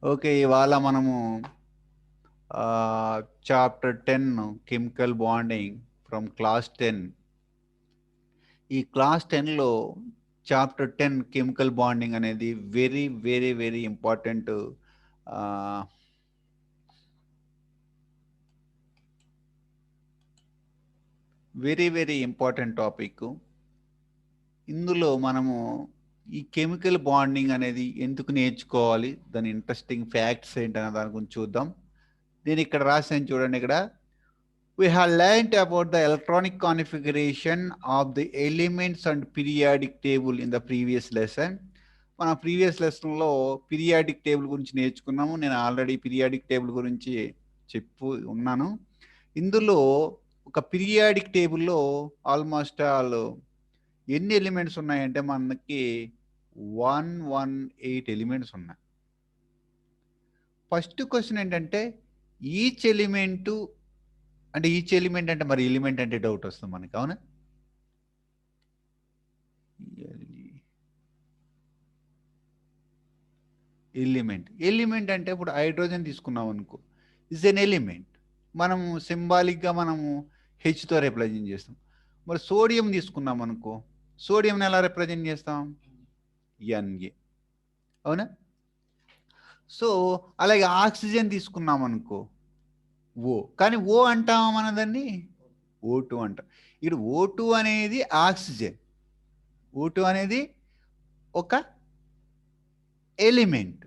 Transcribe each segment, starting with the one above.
Okay. ఇవాళ మనము chapter 10 chemical bonding from class 10. ఈ క్లాస్ 10లో చాప్టర్ 10 కెమికల్ బాండింగ్ అనేది very very very important. Very very important topic. ఇందులో మనము ఈ కెమికల్ బాండింగ్ అనేది ఎందుకు నేర్చుకోవాలి, దాని ఇంట్రెస్టింగ్ ఫ్యాక్ట్స్ ఏంటనే దాని గురించి చూద్దాం. నేను ఇక్కడ రాసాను చూడండి. ఇక్కడ we have learned about the electronic configuration of the elements and periodic table in the previous lesson. మన ప్రీవియస్ లెసన్లో పీరియాడిక్ టేబుల్ గురించి నేర్చుకున్నాము. నేను ఆల్రెడీ పీరియాడిక్ టేబుల్ గురించి చెప్పు ఉన్నాను. ఇందులో ఒక పీరియాడిక్ టేబుల్లో ఆల్మోస్ట్ ఆల్ ఎన్ని ఎలిమెంట్స్ ఉన్నాయంటే మనకి 118 ఎలిమెంట్స్ ఉన్నాయి. ఫస్ట్ క్వశ్చన్ ఏంటంటే ఈచ్ ఎలిమెంట్ అంటే మరి ఎలిమెంట్ అంటే డౌట్ వస్తుంది మనకి, అవునా? ఎలిమెంట్ అంటే ఇప్పుడు హైడ్రోజన్ తీసుకున్నాం అనుకో, ఇస్ ఎన్ ఎలిమెంట్. మనము సింబాలిక్గా మనము హెచ్తో రిప్రజెంట్ చేస్తాం. మరి సోడియం తీసుకున్నాం అనుకో, సోడియంని ఎలా రిప్రజెంట్ చేస్తాం? ఎన్ఏ, అవునా? సో అలాగే ఆక్సిజన్ తీసుకున్నాం అనుకో, ఓ. కానీ ఓ అంటామా మన దాన్ని? O2 అంటాం. ఇక్కడ O2 అనేది ఆక్సిజన్, O2 అనేది ఒక ఎలిమెంట్.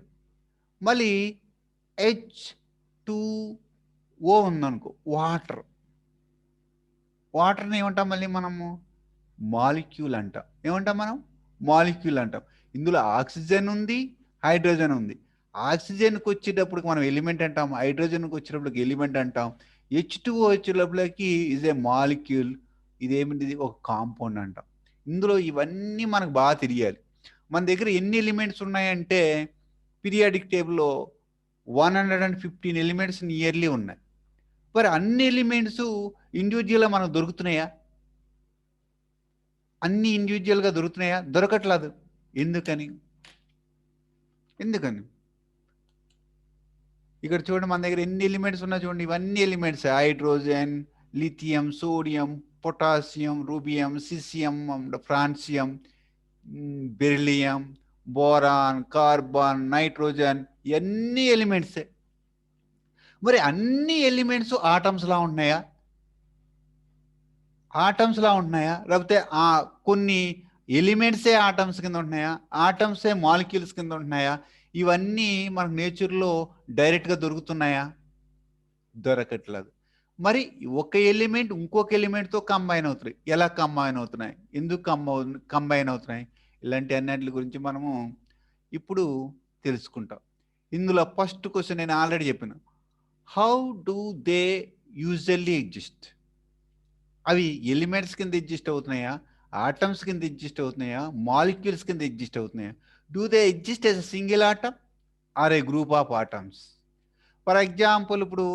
మళ్ళీ H2O ఉందనుకో, వాటర్ని ఏమంటాం మళ్ళీ మనము? మాలిక్యూల్ అంటాం. ఏమంటాం మనం? మాలిక్యూల్ అంటాం. ఇందులో ఆక్సిజన్ ఉంది, హైడ్రోజన్ ఉంది. ఆక్సిజన్కి వచ్చేటప్పటికి మనం ఎలిమెంట్ అంటాం, హైడ్రోజన్కి వచ్చేటప్పటికి ఎలిమెంట్ అంటాం. H2O వచ్చేటప్పటికి ఈజ్ ఏ మాలిక్యూల్, ఇదేమిటిది? ఒక కాంపౌండ్ అంటాం. ఇందులో ఇవన్నీ మనకు బాగా తెలియాలి. మన దగ్గర ఎన్ని ఎలిమెంట్స్ ఉన్నాయంటే పీరియాడిక్ టేబుల్లో 115 ఎలిమెంట్స్ నియర్లీ ఉన్నాయి. మరి అన్ని ఎలిమెంట్స్ ఇండివిజువల్గా మనకు దొరుకుతున్నాయా? అన్ని ఇండివిజువల్గా దొరుకుతున్నాయా? దొరకట్లేదు. ఎందుకని? ఇక్కడ చూడండి, మన దగ్గర ఎన్ని ఎలిమెంట్స్ ఉన్నా చూడండి, ఇవన్నీ elements. Hydrogen, lithium, sodium, potassium, rubidium, caesium, francium, beryllium, boron, carbon, nitrogen, ఇవన్నీ ఎలిమెంట్సే. మరి అన్ని ఎలిమెంట్స్ ఆటమ్స్లా ఉంటున్నాయా? ఆటమ్స్లా ఉంటున్నాయా? లేకపోతే కొన్ని ఎలిమెంట్సే ఆటమ్స్ కింద ఉంటున్నాయా? ఆటమ్సే మాలిక్యూల్స్ కింద ఉంటున్నాయా? ఇవన్నీ మనకు నేచర్లో డైరెక్ట్గా దొరుకుతున్నాయా? దొరకట్లేదు. మరి ఒక ఎలిమెంట్ ఇంకొక ఎలిమెంట్తో కంబైన్ అవుతున్నాయి. ఎలా కంబైన్ అవుతున్నాయి? ఎందుకు కంబైన్ అవుతున్నాయి? ఇలాంటి అన్నిటి గురించి మనము ఇప్పుడు తెలుసుకుంటాం. ఇందులో ఫస్ట్ క్వశ్చన్ నేను ఆల్రెడీ చెప్పాను. How do they usually exist? అవి ఎలిమెంట్స్ కింద ఎగ్జిస్ట్ అవుతున్నాయా? ఆటమ్స్ కింద ఎగ్జిస్ట్ అవుతున్నాయా? మాలిక్యూల్స్ కింద ఎగ్జిస్ట్ అవుతున్నాయా? Do they exist as a single atom or a group of atoms? For example, ఇప్పుడు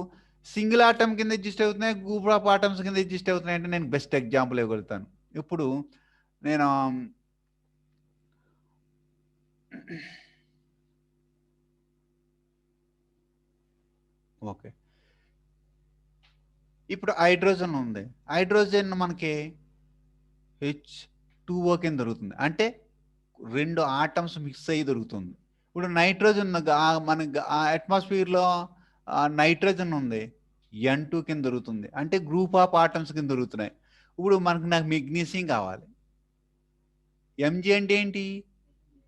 సింగిల్ ఆటమ్ కింద ఎగ్జిస్ట్ అవుతున్నాయి, గ్రూప్ ఆఫ్ ఆటమ్స్ కింద ఎగ్జిస్ట్ అవుతున్నాయి అంటే నేను బెస్ట్ ఎగ్జాంపుల్ ఇవ్వగలుగుతాను. ఇప్పుడు నేను ఓకే, ఇప్పుడు హైడ్రోజన్ ఉంది. హైడ్రోజన్ మనకి H2O కింద దొరుకుతుంది, అంటే 2 ఆటమ్స్ మిక్స్ అయ్యి దొరుకుతుంది. ఇప్పుడు నైట్రోజన్ మనకి అట్మాస్ఫియర్లో నైట్రోజన్ ఉంది, N2 కింద దొరుకుతుంది, అంటే గ్రూప్ ఆఫ్ ఆటమ్స్ కింద దొరుకుతున్నాయి. ఇప్పుడు నాకు మెగ్నీషియం కావాలి. Mg అంటే ఏంటి?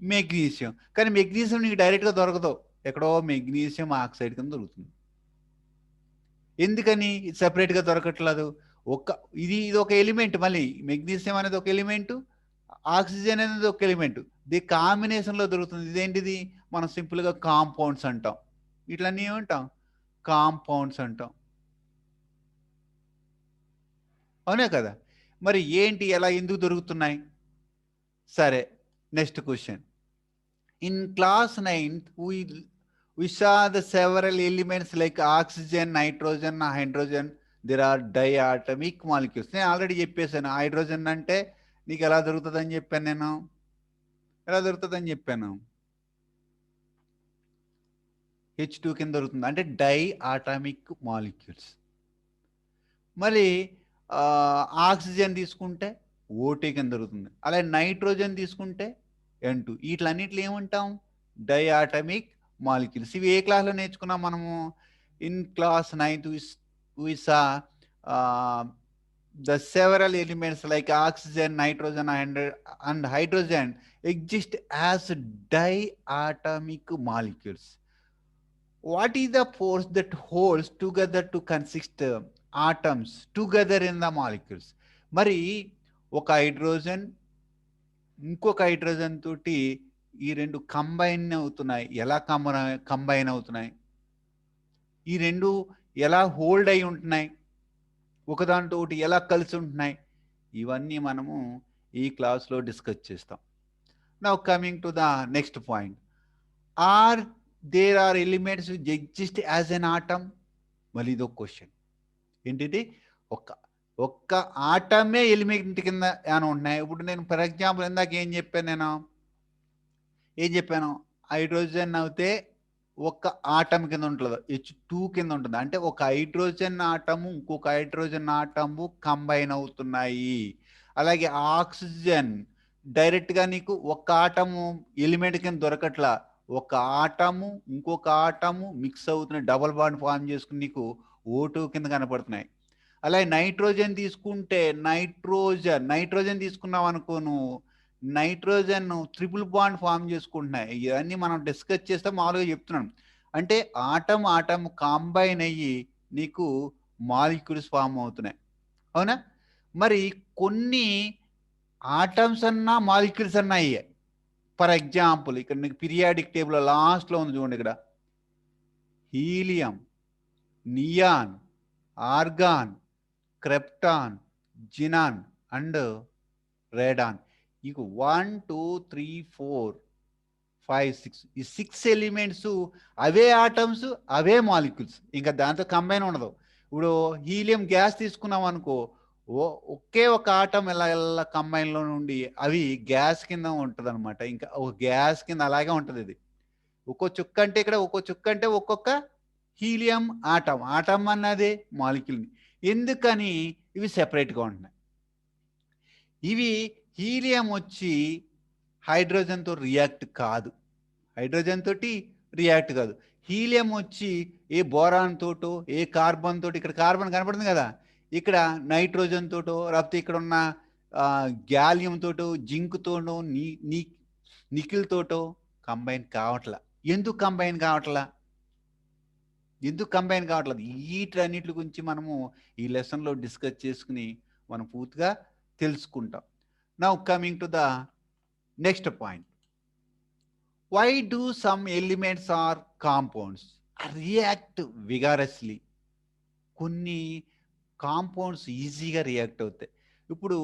మెగ్నీషియం. కానీ మెగ్నీషియం నీకు డైరెక్ట్గా దొరకదు, ఎక్కడో మెగ్నీషియం ఆక్సైడ్ కింద దొరుకుతుంది. ఎందుకని సపరేట్గా దొరకట్లేదు? ఇది ఒక ఎలిమెంట్. మళ్ళీ మెగ్నీషియం అనేది ఒక ఎలిమెంట్, ఆక్సిజన్ అనేది ఒక ఎలిమెంట్. ది కాంబినేషన్లో దొరుకుతుంది. ఇదేంటిది? మనం సింపుల్గా కాంపౌండ్స్ అంటాం. ఇట్లన్నీ ఏమంటాం? కాంపౌండ్స్ అంటాం, అవునే కదా? మరి ఏంటి, ఎలా, ఎందుకు దొరుకుతున్నాయి? సరే, next question. In class 9th we saw the several elements like oxygen, nitrogen, hydrogen. There are diatomic molecules. నేను ఆల్రెడీ చెప్పేశాను, హైడ్రోజన్ అంటే నీకు ఎలా దొరుకుతుందని చెప్పాను. ఎలా దొరుకుతుందని చెప్పాను? H2 కింద దొరుకుతుంది, అంటే డై ఆటామిక్ మాలిక్యూల్స్. మళ్ళీ ఆక్సిజన్ తీసుకుంటే ఓటీ కింద దొరుకుతుంది. అలాగే నైట్రోజన్ తీసుకుంటే N2. వీటిలన్నిటిలో ఏమంటాం? Diatomic molecules. ఇవి ఏ క్లాస్లో నేర్చుకున్నాం మనము? In class 9th we saw the several elements like oxygen, nitrogen and hydrogen exist as diatomic molecules. What is the force that holds together to consist atoms together in the molecules? మరి ఒక hydrogen ఇంకొక hydrogen తోటి ఈ రెండు combine అవుతున్నాయి. ఎలా combine అవుతున్నాయి? ఈ రెండు ఎలా హోల్డ్ అయి ఉంటున్నాయి? ఒకదాంతో ఒకటి ఎలా కలిసి ఉంటున్నాయి? ఇవన్నీ మనము ఈ క్లాస్లో డిస్కస్ చేస్తాం. Now coming to the next point. There are elements which exist as an atom? మళ్ళీ ఇదొక క్వశ్చన్. ఏంటిది? ఒక్క ఆటమే ఎలిమెంట్ కింద ఏమైనా ఉంటున్నాయి? ఇప్పుడు నేను ఫర్ ఎగ్జాంపుల్ ఇందాక ఏం చెప్పాను? హైడ్రోజన్ అయితే ఒక ఆటం కింద ఉంటుంది, H2 కింద ఉంటుంది. అంటే ఒక హైడ్రోజన్ ఆటము ఇంకొక హైడ్రోజన్ ఆటము కంబైన్ అవుతున్నాయి. అలాగే ఆక్సిజన్ డైరెక్ట్గా నీకు ఒక ఆటము ఎలిమెంట్ కింద దొరకట్లా, ఒక ఆటము ఇంకొక ఆటము మిక్స్ అవుతున్నాయి, డబుల్ బాండ్ ఫామ్ చేసుకుని నీకు O2 కింద కనపడుతున్నాయి. అలాగే నైట్రోజన్ తీసుకుంటే నైట్రోజన్ తీసుకున్నాం అనుకో, నువ్వు నైట్రోజన్ ట్రిపుల్ బాండ్ ఫామ్ చేసుకుంటున్నాయి. ఇవన్నీ మనం డిస్కస్ చేస్తే మామూలుగా చెప్తున్నాను. అంటే ఆటం కాంబైన్ అయ్యి నీకు మాలిక్యూల్స్ ఫామ్ అవుతున్నాయి. అవునా? మరి కొన్ని ఆటమ్స్ అన్నా మాలిక్యూల్స్ అన్నా అయ్యాయి. ఫర్ ఎగ్జాంపుల్ ఇక్కడ నీకు పీరియాడిక్ టేబుల్ లాస్ట్లో ఉంది చూడండి, ఇక్కడ helium, neon, argon, krypton, xenon and radon. ఇక 1 2 3 4 5 6 ఈ 6 ఎలిమెంట్స్ అవే ఆటమ్స్, అవే మాలిక్యూల్స్, ఇంకా దాంతో కంబైన్ ఉండదు. ఇప్పుడు హీలియం గ్యాస్ తీసుకున్నాం అనుకో, ఒకే ఒక ఆటం ఎలా కంబైన్లో నుండి అవి గ్యాస్ కింద ఉంటుంది అనమాట. ఇంకా ఒక గ్యాస్ కింద అలాగే ఉంటుంది. ఇది ఒక్కో చుక్క అంటే ఇక్కడ ఒక్కో చుక్క అంటే ఒక్కొక్క హీలియం ఆటం అన్నదే మాలిక్యూల్ని. ఎందుకని ఇవి సెపరేట్గా ఉంటున్నాయి? ఇవి హీలియం వచ్చి హైడ్రోజన్తో రియాక్ట్ కాదు, హీలియం వచ్చి ఏ బోరాన్ తోటో ఏ కార్బన్ తోటి, ఇక్కడ కార్బన్ కనపడుతుంది కదా, ఇక్కడ నైట్రోజన్ తోటో లేకపోతే ఇక్కడ ఉన్న గ్యాలియం తోటో జింక్ తోటో నికిల్ తోటో కంబైన్ కావట్లా. ఎందుకు కంబైన్ కావట్లేదు? వీటన్నిటి గురించి మనము ఈ లెసన్లో డిస్కస్ చేసుకుని మనం పూర్తిగా తెలుసుకుంటాం. Now coming to the next point. Why do some elements or compounds react vigorously? కొన్ని కాంపౌండ్స్ ఈజీగా రియాక్ట్ అవుతాయి. ఇప్పుడు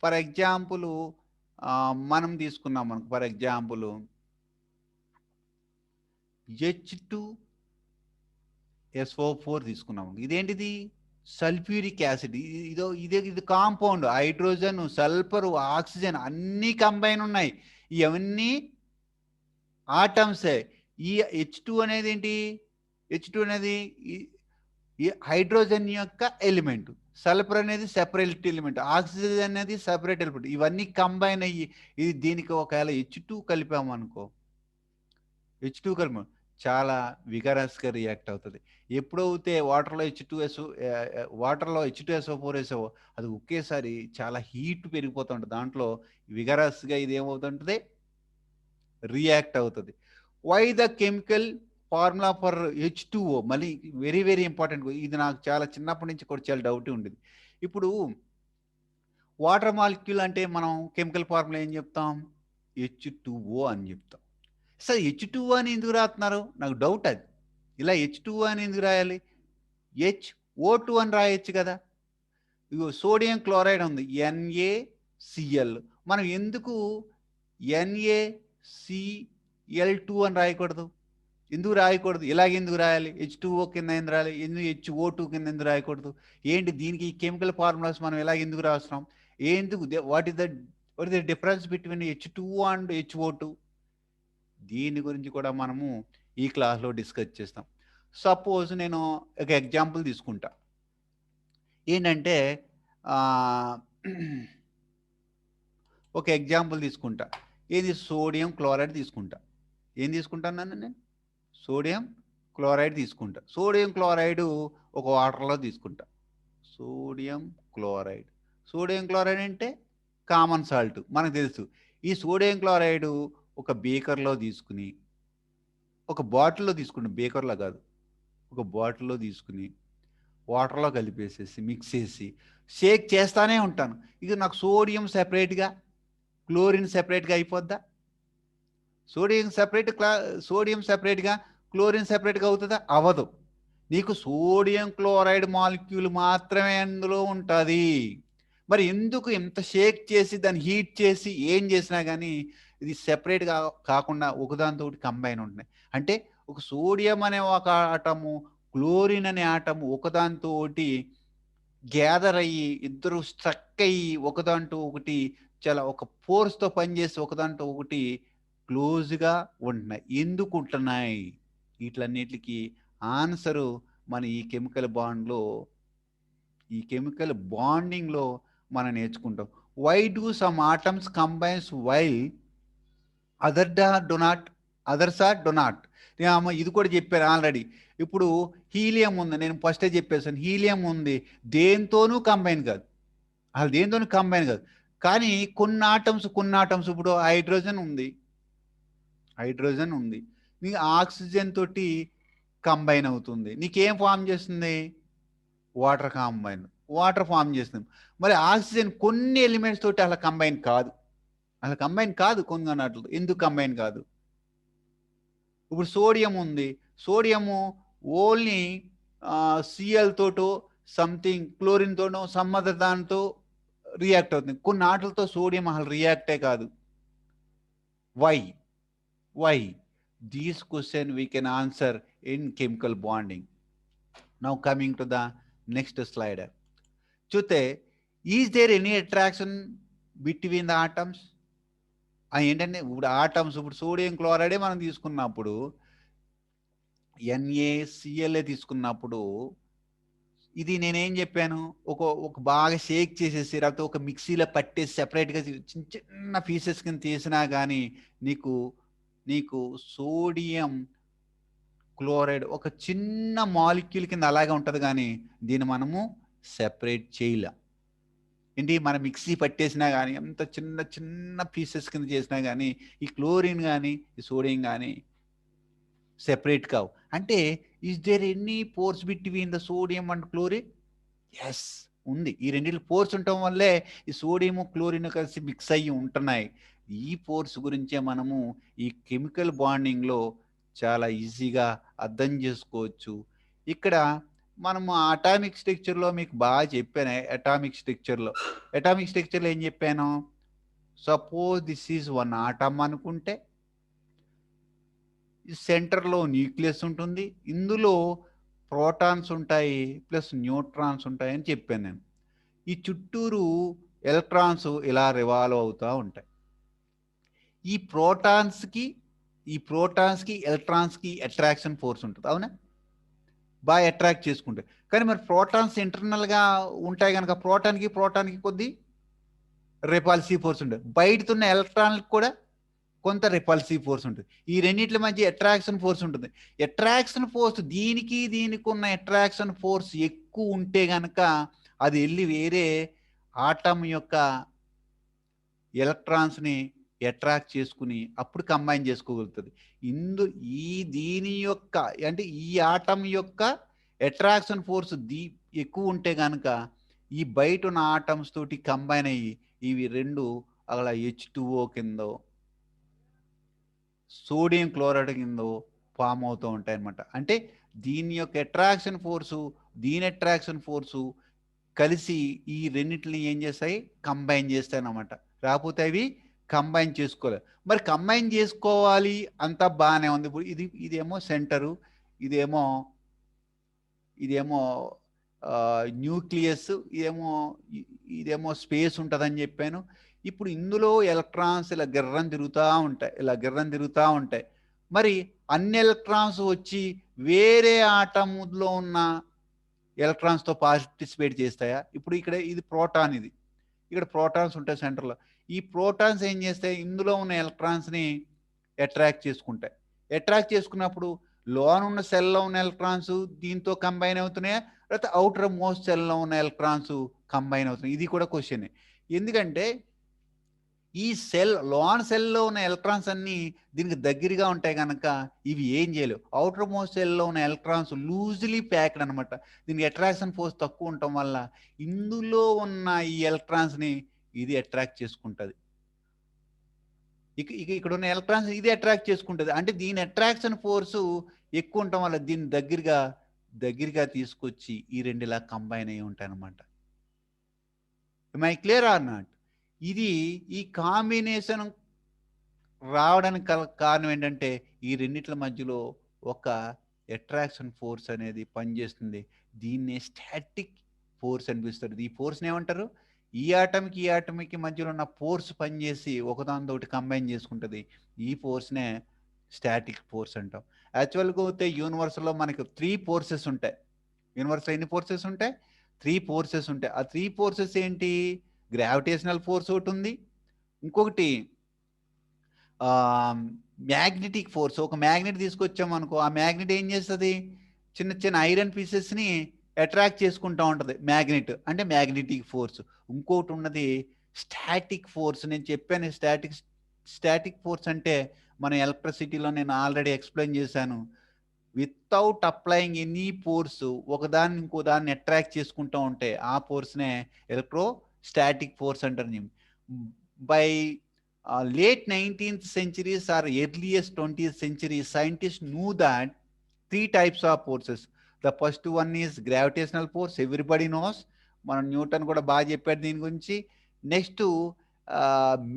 ఫర్ ఎగ్జాంపుల్ మనం తీసుకున్నాం మనకు, ఫర్ ఎగ్జాంపుల్ H2SO4 తీసుకున్నాము. ఇదేంటిది? Sulphuric acid. ఇది కాంపౌండ్. హైడ్రోజన్, సల్ఫర్, ఆక్సిజన్ అన్నీ కంబైన్ ఉన్నాయి. ఇవన్నీ ఆటమ్సే. ఈ H2 అనేది ఏంటి? H2 అనేది హైడ్రోజన్ యొక్క ఎలిమెంట్, సల్ఫర్ అనేది సెపరేట్ ఎలిమెంట్, ఆక్సిజన్ అనేది సెపరేట్ ఎలిమెంట్. ఇవన్నీ కంబైన్ అయ్యి ఇది దీనికి ఒకవేళ H2 కలిపాము అనుకో, చాలా విగరస్గా రియాక్ట్ అవుతుంది. ఎప్పుడైతే వాటర్లో H2SO4 వేసావో అది ఒకేసారి చాలా హీట్ పెరిగిపోతుంటుంది. దాంట్లో విగరస్గా ఇది ఏమవుతుంటుంది? రియాక్ట్ అవుతుంది. Why the chemical formula for H2O? మళ్ళీ వెరీ వెరీ ఇంపార్టెంట్. ఇది నాకు చాలా చిన్నప్పటి నుంచి కూడా చాలా డౌట్ ఉండేది. ఇప్పుడు వాటర్ మాలిక్యూల్ అంటే మనం కెమికల్ ఫార్ములా ఏం చెప్తాం? H2O అని చెప్తాం. సార్ H2O అని ఎందుకు రాస్తున్నారు? నాకు డౌట్ అది. ఇలా H2O అని ఎందుకు రాయాలి? HO2 అని రాయొచ్చు కదా. ఇగో సోడియం క్లోరైడ్ ఉంది, NaCl. మనం ఎందుకు NaCl2 అని రాయకూడదు? ఎందుకు రాయకూడదు? ఇలాగెందుకు రాయాలి? H2O కింద ఎందుకు రాయాలి? ఎందుకు HO2 కింద ఎందుకు రాయకూడదు? ఏంటి దీనికి కెమికల్ ఫార్ములాస్ మనం ఎలా ఎందుకు రాస్తున్నాం? ఎందుకు? What is the difference between H2O and HO2? దీని గురించి కూడా మనము ఈ క్లాస్లో డిస్కస్ చేస్తాం. సపోజ్ నేను ఒక ఎగ్జాంపుల్ తీసుకుంటా. ఏంటంటే ఒక ఎగ్జాంపుల్ తీసుకుంటా. ఏది? సోడియం క్లోరైడ్ తీసుకుంటా. ఏం తీసుకుంటాను నేను? సోడియం క్లోరైడ్ తీసుకుంటా. సోడియం క్లోరైడ్ ఒక వాటర్లో తీసుకుంటా. Sodium chloride. సోడియం క్లోరైడ్ అంటే కామన్ సాల్ట్ మనకు తెలుసు. ఈ సోడియం క్లోరైడ్ ఒక బీకర్లో తీసుకుని, ఒక బాటిల్లో తీసుకుని, బీకర్లో కాదు, ఒక బాటిల్లో తీసుకుని వాటర్లో కలిపేసేసి మిక్స్ చేసి షేక్ చేస్తానే ఉంటాను. ఇక నాకు సోడియం సెపరేట్గా, క్లోరిన్ సెపరేట్గా అయిపోద్దా? సోడియం సెపరేట్గా, క్లోరిన్ సెపరేట్గా అవుతుందా? అవ్వదు. నీకు సోడియం క్లోరైడ్ మాలిక్యూల్ మాత్రమే అందులో ఉంటుంది. మరి ఎందుకు ఇంత షేక్ చేసి దాన్ని హీట్ చేసి ఏం చేసినా కానీ ఇది సెపరేట్గా కాకుండా ఒకదానితో కంబైన్ ఉంటున్నాయి? అంటే ఒక సోడియం అనే ఒక ఆటము, క్లోరిన్ అనే ఆటము ఒకదానితో గ్యాదర్ అయ్యి ఇద్దరు స్ట్రక్ అయ్యి ఒకదాంతో ఒకటి చాలా ఒక ఫోర్స్తో పనిచేసి ఒకదాంతో ఒకటి క్లోజ్గా ఉంటున్నాయి. ఎందుకు ఉంటున్నాయి? వీటిలన్నిటికి ఆన్సరు మన ఈ కెమికల్ బాండింగ్లో మనం నేర్చుకుంటాం. Why do some atoms combines while others are do not? ఇది కూడా చెప్పాను ఆల్రెడీ. ఇప్పుడు హీలియం ఉంది, నేను ఫస్టే చెప్పేసాను. హీలియం ఉంది, దేంతోనూ కంబైన్ కాదు, అసలు దేంతోనూ కంబైన్ కాదు. కానీ కొన్ని ఆటమ్స్ ఇప్పుడు హైడ్రోజన్ ఉంది, నీకు ఆక్సిజన్ తోటి కంబైన్ అవుతుంది. నీకేం ఫామ్ చేస్తుంది? వాటర్ ఫామ్ చేస్తుంది. మరి ఆక్సిజన్ కొన్ని ఎలిమెంట్స్ తోటి అలా కంబైన్ కాదు కొన్ని అన్నట్లు. ఎందుకు కంబైన్ కాదు? ఇప్పుడు సోడియం ఉంది, సోడియము ఓన్లీ సిఎల్ తోటో సంథింగ్ క్లోరిన్ తోనో సమ్మదర్ దానితో రియాక్ట్ అవుతుంది. కొన్ని ఆటలతో సోడియం అసలు రియాక్టే కాదు. Why? These question we can answer in chemical bonding. Now coming to the next slide. చూస్తే is there any attraction between the atoms? ఏంటంటే ఇప్పుడు ఆటమ్స్, ఇప్పుడు సోడియం క్లోరైడే మనం తీసుకున్నప్పుడు, NaCl తీసుకున్నప్పుడు ఇది నేనేం చెప్పాను? ఒక బాగా షేక్ చేసేసి లేకపోతే ఒక మిక్సీలో పట్టేసి సెపరేట్గా చిన్న చిన్న పీసెస్ కింద తీసినా కానీ నీకు సోడియం క్లోరైడ్ ఒక చిన్న మాలిక్యూల్ కింద అలాగే ఉంటుంది. కానీ దీన్ని మనము సెపరేట్ చేయలే. ఏంటి? మన మిక్సీ పట్టేసినా కానీ ఎంత చిన్న చిన్న పీసెస్ కింద చేసినా కానీ ఈ క్లోరిన్ కానీ ఈ సోడియం కానీ సెపరేట్ కావు. అంటే is there any forces between the sodium and chlorine? Yes, ఉంది. ఈ రెండింటి పోర్స్ ఉండటం వల్లే ఈ సోడియం క్లోరిన్ కలిసి మిక్స్ అయ్యి ఉంటున్నాయి. ఈ పోర్స్ గురించే మనము ఈ కెమికల్ బాండింగ్లో చాలా ఈజీగా అర్థం చేసుకోవచ్చు. ఇక్కడ మనము అటామిక్ స్ట్రక్చర్లో మీకు బాగా చెప్పాను. అటామిక్ స్ట్రక్చర్లో ఏం చెప్పాను? Suppose this is one atom అనుకుంటే, సెంటర్లో న్యూక్లియస్ ఉంటుంది, ఇందులో ప్రోటాన్స్ ఉంటాయి ప్లస్ న్యూట్రాన్స్ ఉంటాయి అని చెప్పాను నేను. ఈ చుట్టూరు ఎలక్ట్రాన్స్ ఇలా రివాల్వ్ అవుతూ ఉంటాయి. ఈ ప్రోటాన్స్కి ఎలక్ట్రాన్స్కి అట్రాక్షన్ ఫోర్స్ ఉంటుంది, అవునా? బాగా అట్రాక్ట్ చేసుకుంటాయి. కానీ మరి ప్రోటాన్స్ ఇంటర్నల్గా ఉంటాయి కనుక ప్రోటాన్కి కొద్ది రిపల్సివ్ ఫోర్స్ ఉంటుంది. బయటతున్న ఎలక్ట్రాన్కి కూడా కొంత రిపల్సివ్ ఫోర్స్ ఉంటుంది. ఈ రెండింటి మధ్య అట్రాక్షన్ ఫోర్స్ ఉంటుంది. అట్రాక్షన్ ఫోర్స్ దీనికి ఉన్న అట్రాక్షన్ ఫోర్స్ ఎక్కువ ఉంటే కనుక అది వెళ్ళి వేరే ఆటమ్ యొక్క ఎలక్ట్రాన్స్ని అట్రాక్ట్ చేసుకుని అప్పుడు కంబైన్ చేసుకోగలుగుతుంది. దీని యొక్క అంటే ఈ ఆటమ్ యొక్క అట్రాక్షన్ ఫోర్స్ ఎక్కువ ఉంటే కనుక ఈ బయట ఉన్న ఆటమ్స్ తోటి కంబైన్ అయ్యి ఇవి రెండు అలా H2O కిందో సోడియం క్లోరైడ్ కిందో ఫామ్ అవుతూ ఉంటాయి అన్నమాట. అంటే దీని యొక్క అట్రాక్షన్ ఫోర్సు కలిసి ఈ రెండింటిని ఏం చేస్తాయి? కంబైన్ చేస్తాయి అన్నమాట. రాకపోతే అవి కంబైన్ చేసుకోలేదు. మరి కంబైన్ చేసుకోవాలి అంతా బాగానే ఉంది. ఇప్పుడు ఇదేమో సెంటరు, ఇదేమో న్యూక్లియస్, ఇదేమో స్పేస్ ఉంటుందని చెప్పాను. ఇప్పుడు ఇందులో ఎలక్ట్రాన్స్ ఇలా గిర్రం తిరుగుతూ ఉంటాయి. మరి అన్ని ఎలక్ట్రాన్స్ వచ్చి వేరే ఆటంలో ఉన్న ఎలక్ట్రాన్స్తో పార్టిసిపేట్ చేస్తాయా? ఇప్పుడు ఇక్కడ ఇది ప్రోటాన్, ఇది ఇక్కడ ప్రోటాన్స్ ఉంటాయి సెంటర్లో. ఈ ప్రోటాన్స్ ఏం చేస్తాయి? ఇందులో ఉన్న ఎలక్ట్రాన్స్ని అట్రాక్ట్ చేసుకుంటాయి. అట్రాక్ట్ చేసుకున్నప్పుడు లోన ఉన్న సెల్లో ఉన్న ఎలక్ట్రాన్స్ దీంతో కంబైన్ అవుతున్నాయా, లేకపోతే అవుటర్ మోస్ట్ సెల్లో ఉన్న ఎలక్ట్రాన్స్ కంబైన్ అవుతున్నాయి? ఇది కూడా క్వశ్చన్. ఎందుకంటే ఈ లోన్ సెల్లో ఉన్న ఎలక్ట్రాన్స్ అన్నీ దీనికి దగ్గరగా ఉంటాయి కనుక ఇవి ఏం చేయలేవు. అవుటర్ మోస్ట్ సెల్లో ఉన్న ఎలక్ట్రాన్స్ లూజ్లీ ప్యాక్డ్ అనమాట. దీనికి అట్రాక్షన్ ఫోర్స్ తక్కువ ఉండటం వల్ల ఇందులో ఉన్న ఈ ఎలక్ట్రాన్స్ని ఇది అట్రాక్ట్ చేసుకుంటుంది. ఇక్కడ ఉన్న ఎలక్ట్రాన్స్ ఇది అట్రాక్ట్ చేసుకుంటుంది. అంటే దీని అట్రాక్షన్ ఫోర్సు ఎక్కువ ఉండటం వల్ల దీన్ని దగ్గరగా తీసుకొచ్చి ఈ రెండు ఇలా కంబైన్ అయ్యి ఉంటాయి అనమాట. My clear or not? ఇది ఈ కాంబినేషన్ రావడానికి కారణం ఏంటంటే ఈ రెండిట్ల మధ్యలో ఒక అట్రాక్షన్ ఫోర్స్ అనేది పనిచేస్తుంది. దీన్ని స్టాటిక్ ఫోర్స్ అనిపిస్తుంది. ఈ ఫోర్స్ని ఏమంటారు? ఈ ఆటంకి మధ్యలో ఉన్న ఫోర్స్ పనిచేసి ఒకదానితోటి కంబైన్ చేసుకుంటుంది. ఈ ఫోర్స్నే స్టాటిక్ ఫోర్స్ అంటాం. యాక్చువల్గా అయితే యూనివర్స్లో మనకు 3 ఫోర్సెస్ ఉంటాయి. యూనివర్స్లో ఎన్ని ఫోర్సెస్ ఉంటాయి? 3 ఫోర్సెస్ ఉంటాయి. ఆ 3 ఫోర్సెస్ ఏంటి? గ్రావిటేషనల్ ఫోర్స్ ఒకటి ఉంది, ఇంకొకటి మ్యాగ్నెటిక్ ఫోర్స్. ఒక మ్యాగ్నెట్ తీసుకొచ్చామనుకో, ఆ మ్యాగ్నెట్ ఏం చేస్తుంది? చిన్న చిన్న ఐరన్ పీసెస్ని అట్రాక్ట్ చేసుకుంటూ ఉంటుంది. మ్యాగ్నెట్ అంటే మ్యాగ్నెటిక్ ఫోర్స్. ఇంకోటి ఉన్నది స్టాటిక్ ఫోర్స్. నేను చెప్పాను స్టాటిక్ ఫోర్స్ అంటే మన ఎలక్ట్రిసిటీలో నేను ఆల్రెడీ ఎక్స్ప్లెయిన్ చేశాను. వితౌట్ అప్లయింగ్ ఎనీ ఫోర్స్ ఒకదాన్ని ఇంకో దాన్ని అట్రాక్ట్ చేసుకుంటూ ఉంటే ఆ ఫోర్స్నే ఎలక్ట్రోస్టాటిక్ ఫోర్స్ అంటారు. By late 19th centuries or earliest 20th century, scientists knew that 3 types of forces. The first one is gravitational force, everybody knows. మన Newton కూడా బాగా చెప్పాడు దీని గురించి. Next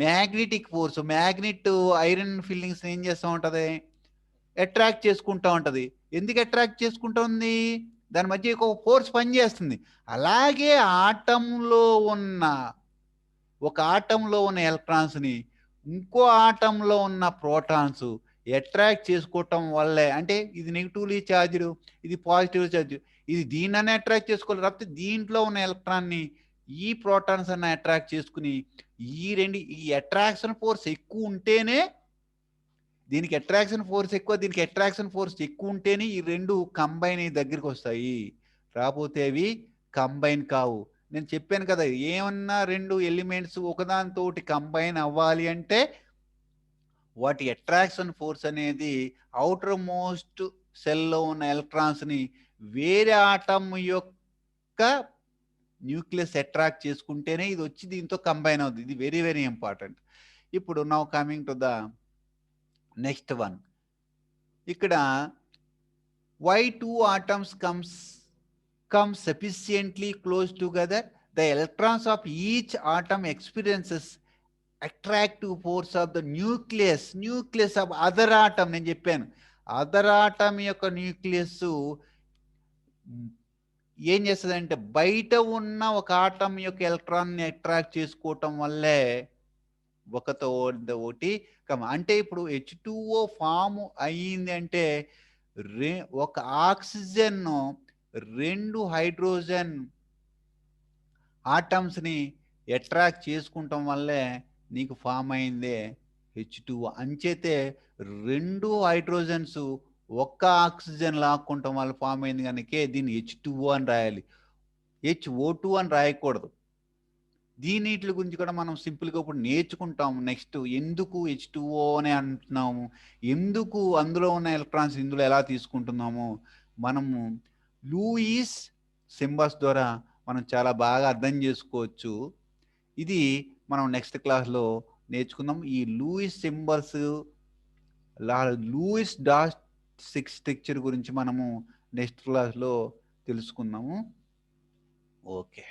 magnetic force. Magnet iron filings ఏం చేస్తూ ఉంటుంది? అట్రాక్ట్ చేసుకుంటూ ఉంటుంది. ఎందుకు అట్రాక్ట్ చేసుకుంటుంది? దాని మధ్య ఒక ఫోర్స్ పనిచేస్తుంది. అలాగే ఒక ఆటంలో ఉన్న ఎలక్ట్రాన్స్ని ఇంకో ఆటంలో ఉన్న ప్రోటాన్స్ అట్రాక్ట్ చేసుకోవటం వల్లే, అంటే ఇది నెగిటివ్లీ ఛార్జ్డ్, ఇది పాజిటివ్ ఛార్జ్, ఇది దీన్ననే అట్రాక్ట్ చేసుకోవాలి. లేకపోతే దీంట్లో ఉన్న ఎలక్ట్రాన్ని ఈ ప్రోటాన్స్ అన్న అట్రాక్ట్ చేసుకుని ఈ అట్రాక్షన్ ఫోర్స్ ఎక్కువ ఉంటేనే, దీనికి అట్రాక్షన్ ఫోర్స్ ఎక్కువ, దీనికి అట్రాక్షన్ ఫోర్స్ ఎక్కువ ఉంటేనే ఈ రెండు కంబైన్ అయ్యి దగ్గరికి వస్తాయి. రాకపోతే అవి కంబైన్ కావు. నేను చెప్పాను కదా, ఏమన్నా రెండు ఎలిమెంట్స్ ఒకదానితోటి కంబైన్ అవ్వాలి అంటే వాటి అట్రాక్షన్ ఫోర్స్ అనేది అవుటర్ మోస్ట్ సెల్లో ఉన్న ఎలక్ట్రాన్స్ని వేరే ఆటమ్ యొక్క న్యూక్లియస్ అట్రాక్ట్ చేసుకుంటేనే ఇది వచ్చి దీంతో కంబైన్ అవుతుంది. ఇది వెరీ వెరీ ఇంపార్టెంట్. ఇప్పుడు now coming to the next one. ఇక్కడ why 2 atoms come sufficiently close together, the electrons of each atom experiences attractive force of the nucleus of other atom. నేను చెప్పాను, అదర్ ఆటమ్ యొక్క nucleus ఏం చేస్తుందంటే బయట ఉన్న ఒక ఆటమ్ యొక్క ఎలక్ట్రాన్ని అట్రాక్ట్ చేసుకోవటం వల్లే ఒకతో ఒకటి అంటే ఇప్పుడు H2O ఫామ్ అయ్యింది అంటే ఒక ఆక్సిజన్ 2 హైడ్రోజన్ ఆటమ్స్ని అట్రాక్ట్ చేసుకుంటాం వల్లే నీకు ఫామ్ అయిందే H2O. అంచేతే 2 హైడ్రోజన్స్ ఒక్క ఆక్సిజన్ లాక్కుంటాం వల్ల ఫామ్ అయింది కనుక దీన్ని H2O అని రాయాలి, HO2 అని రాయకూడదు. దీనిటి గురించి కూడా మనం సింపుల్గా ఇప్పుడు నేర్చుకుంటాము. నెక్స్ట్ ఎందుకు H2O అని అంటున్నాము, ఎందుకు అందులో ఉన్న ఎలక్ట్రాన్స్ ఇందులో ఎలా తీసుకుంటున్నాము మనము లూయిస్ సింబల్స్ ద్వారా మనం చాలా బాగా అర్థం చేసుకోవచ్చు. ఇది మనం నెక్స్ట్ క్లాస్లో నేర్చుకుందాం. ఈ Lewis symbols, Lewis dot structure గురించి మనము నెక్స్ట్ క్లాస్లో తెలుసుకుందాము. ఓకే.